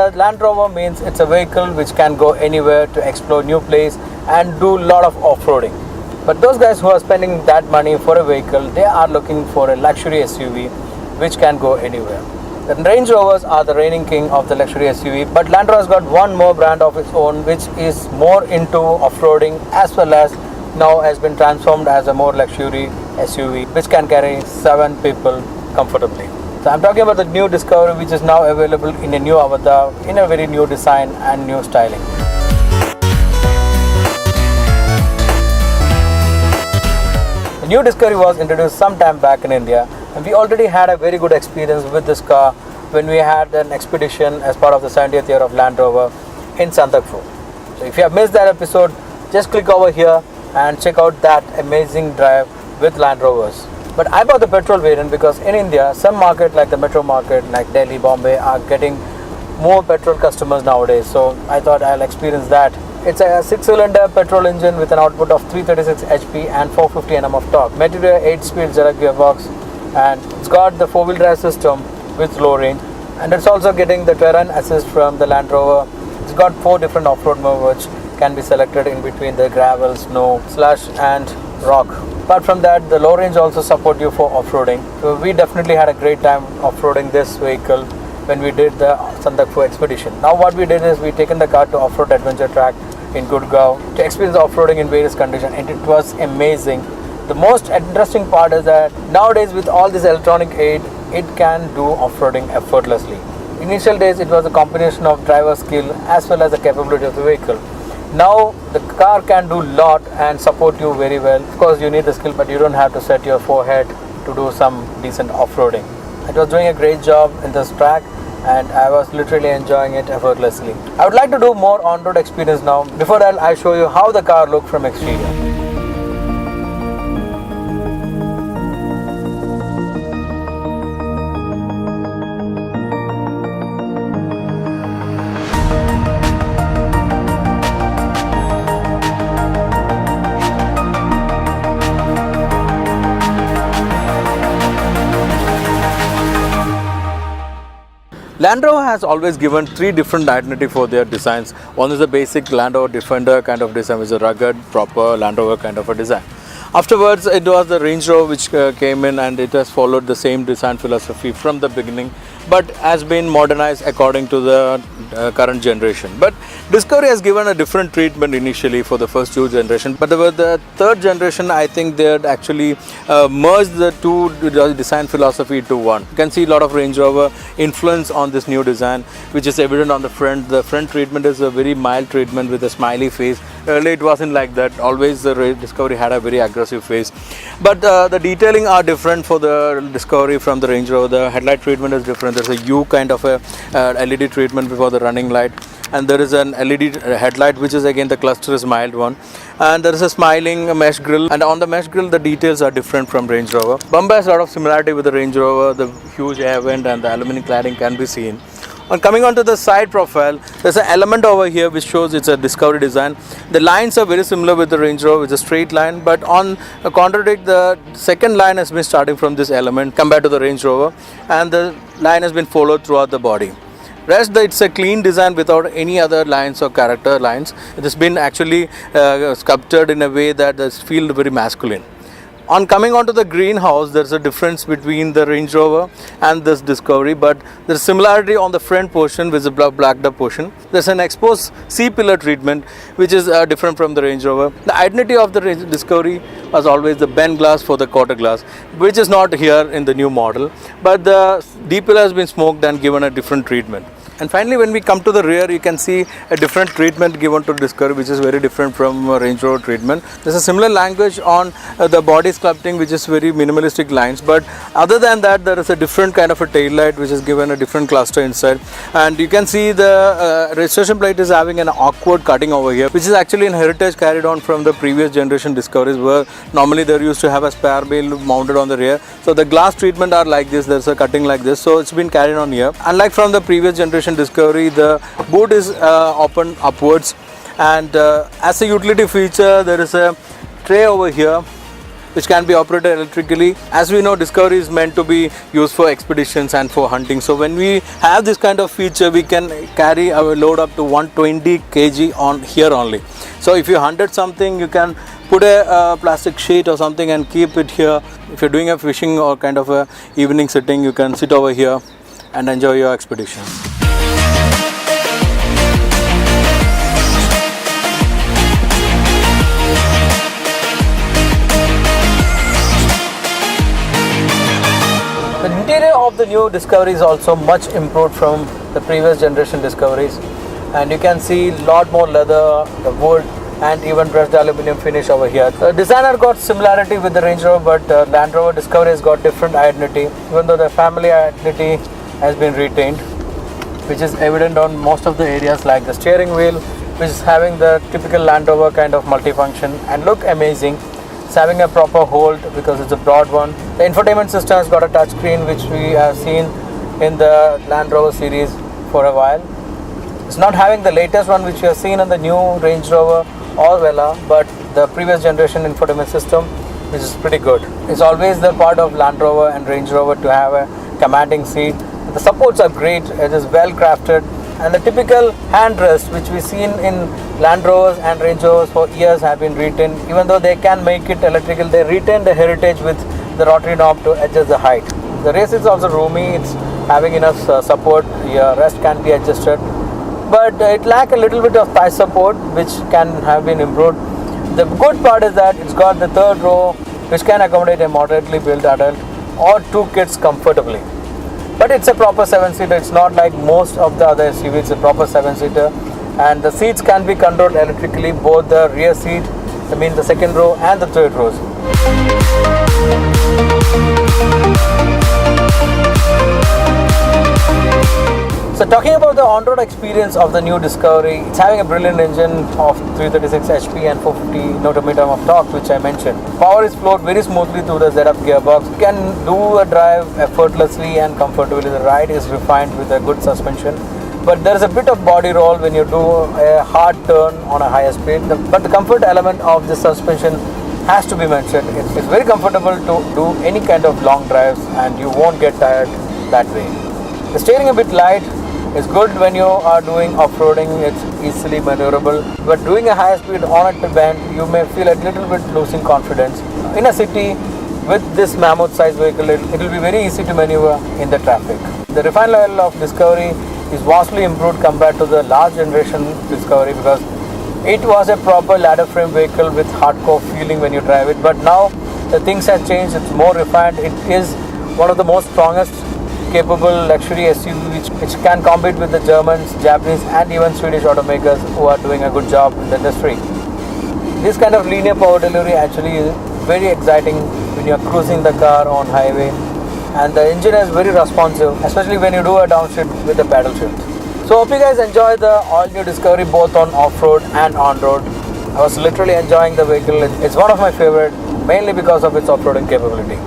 India, Land Rover means it's a vehicle which can go anywhere to explore new place and do a lot of off-roading. But those guys who are spending that money for a vehicle, they are looking for a luxury SUV which can go anywhere. The Range Rovers are the reigning king of the luxury SUV, but Land Rover has got one more brand of its own which is more into off-roading, as well as now has been transformed as a more luxury SUV which can carry 7 people comfortably. So I'm talking about the new Discovery, which is now available in a new avatar, in a very new design and new styling. The new Discovery was introduced some time back in India, and we already had a very good experience with this car when we had an expedition as part of the 70th year of Land Rover in Santapur. So if you have missed that episode, just click over here and check out that amazing drive with Land Rovers. But I bought the petrol variant because in India, some market like the metro market like Delhi, Bombay are getting more petrol customers nowadays. So I thought I'll experience that. It's a 6-cylinder petrol engine with an output of 336 HP and 450 Nm of torque. Material 8-speed Zerek gearbox, and it's got the 4-wheel drive system with low range, and it's also getting the terrain assist from the Land Rover. It's got 4 different off-road modes which can be selected in between the gravel, snow, slush and rock. Apart from that, the low range also support you for off-roading. So we definitely had a great time off-roading this vehicle when we did the Santapur expedition. Now what we did is we taken the car to off-road adventure track in Gurgaon to experience off-roading in various conditions, and it was amazing. The most interesting part is that nowadays with all this electronic aid, it can do off-roading effortlessly. Initial days it was a combination of driver skill as well as the capability of the vehicle. Now the car can do lot and support you very well. Of course you need the skill, but you don't have to set your forehead to do some decent off-roading. It was doing a great job in this track, and I was literally enjoying it effortlessly. I would like to do more on-road experience now. Before that, I'll show you how the car looked from exterior. Land Rover has always given 3 different identity for their designs. One is the basic Land Rover Defender kind of design, which is a rugged, proper Land Rover kind of a design. Afterwards, it was the Range Rover which came in, and it has followed the same design philosophy from the beginning, but has been modernized according to the current generation. But Discovery has given a different treatment initially for the first 2 generations, but with the 3rd generation, I think they had actually merged the 2 design philosophy into one. You can see a lot of Range Rover influence on this new design, which is evident on the front. The front treatment is a very mild treatment with a smiley face. Earlier it wasn't like that. Always the Discovery had a very aggressive face. But the detailing are different for the Discovery from the Range Rover. The headlight treatment is different. There's a U kind of a LED treatment before the running light, and there is an LED headlight, which is again the cluster is mild one, and there is a smiling mesh grille, and on the mesh grille the details are different from Range Rover. Bumper has a lot of similarity with the Range Rover. The huge air vent and the aluminum cladding can be seen. On coming on to the side profile, there's an element over here which shows it's a Discovery design. The lines are very similar with the Range Rover, it's a straight line, but on contradict, the second line has been starting from this element compared to the Range Rover, and the line has been followed throughout the body. Rest, it's a clean design without any other lines or character lines. It has been actually sculpted in a way that does feel very masculine. On coming onto the greenhouse, there's a difference between the Range Rover and this Discovery, but there's similarity on the front portion with the blacked up portion. There's an exposed C-pillar treatment, which is different from the Range Rover. The identity of the Discovery was always the bend glass for the quarter glass, which is not here in the new model, but the D-pillar has been smoked and given a different treatment. And finally, when we come to the rear, you can see a different treatment given to Discovery, which is very different from Range Rover treatment. There's a similar language on the body sculpting, which is very minimalistic lines, but other than that, there is a different kind of a tail light, which is given a different cluster inside. And you can see the registration plate is having an awkward cutting over here, which is actually an heritage carried on from the previous generation Discoveries, where normally they used to have a spare wheel mounted on the rear. So the glass treatment are like this, there's a cutting like this, so it's been carried on here. Unlike from the previous generation Discovery, the boot is open upwards, and as a utility feature, there is a tray over here which can be operated electrically. As we know, Discovery is meant to be used for expeditions and for hunting. So when we have this kind of feature, we can carry our load up to 120 kg on here only. So if you hunted something, you can put a plastic sheet or something and keep it here. If you're doing a fishing or kind of a evening sitting, you can sit over here and enjoy your expedition. The interior of the new Discovery is also much improved from the previous generation Discoveries, and you can see a lot more leather, the wood, and even brushed aluminum finish over here. The designer got similarity with the Range Rover, but Land Rover Discovery has got different identity, even though the family identity has been retained, which is evident on most of the areas, like the steering wheel, which is having the typical Land Rover kind of multifunction and look amazing. It's having a proper hold because it's a broad one. The infotainment system has got a touch screen, which we have seen in the Land Rover series for a while. It's not having the latest one which we have seen in the new Range Rover or Vela, but the previous generation infotainment system, which is pretty good. It's always the part of Land Rover and Range Rover to have a commanding seat. The supports are great, it is well crafted, and the typical handrest which we've seen in Land Rovers and Range Rovers for years have been retained. Even though they can make it electrical, they retain the heritage with the rotary knob to adjust the height. The race is also roomy, it's having enough support, your rest can be adjusted, but it lacks a little bit of thigh support, which can have been improved. The good part is that it's got the third row, which can accommodate a moderately built adult or two kids comfortably. But it's a proper 7-seater, it's not like most of the other SUVs, it's a proper 7-seater, and the seats can be controlled electrically, both the rear seat, I mean the second row and the third rows. So talking about the on-road experience of the new Discovery, it's having a brilliant engine of 336 HP and 450 Nm of torque, which I mentioned. Power is flowed very smoothly through the Z-Up gearbox. You can do a drive effortlessly and comfortably. The ride is refined with a good suspension. But there is a bit of body roll when you do a hard turn on a higher speed. But the comfort element of the suspension has to be mentioned. It's very comfortable to do any kind of long drives and you won't get tired that way. The steering a bit light. It's good when you are doing off-roading, it's easily maneuverable, but doing a higher speed on a bend, you may feel a little bit losing confidence. In a city, with this mammoth size vehicle, it will be very easy to maneuver in the traffic. The refined level of Discovery is vastly improved compared to the last generation Discovery, because it was a proper ladder frame vehicle with hardcore feeling when you drive it, but now the things have changed, it's more refined. It is one of the most strongest capable luxury SUV which can compete with the Germans, Japanese and even Swedish automakers who are doing a good job in the industry. This kind of linear power delivery actually is very exciting when you are cruising the car on highway, and the engine is very responsive, especially when you do a downshift with the paddle shift. So hope you guys enjoy the all new Discovery both on off-road and on-road. I was literally enjoying the vehicle. It's one of my favorite, mainly because of its off-roading capability.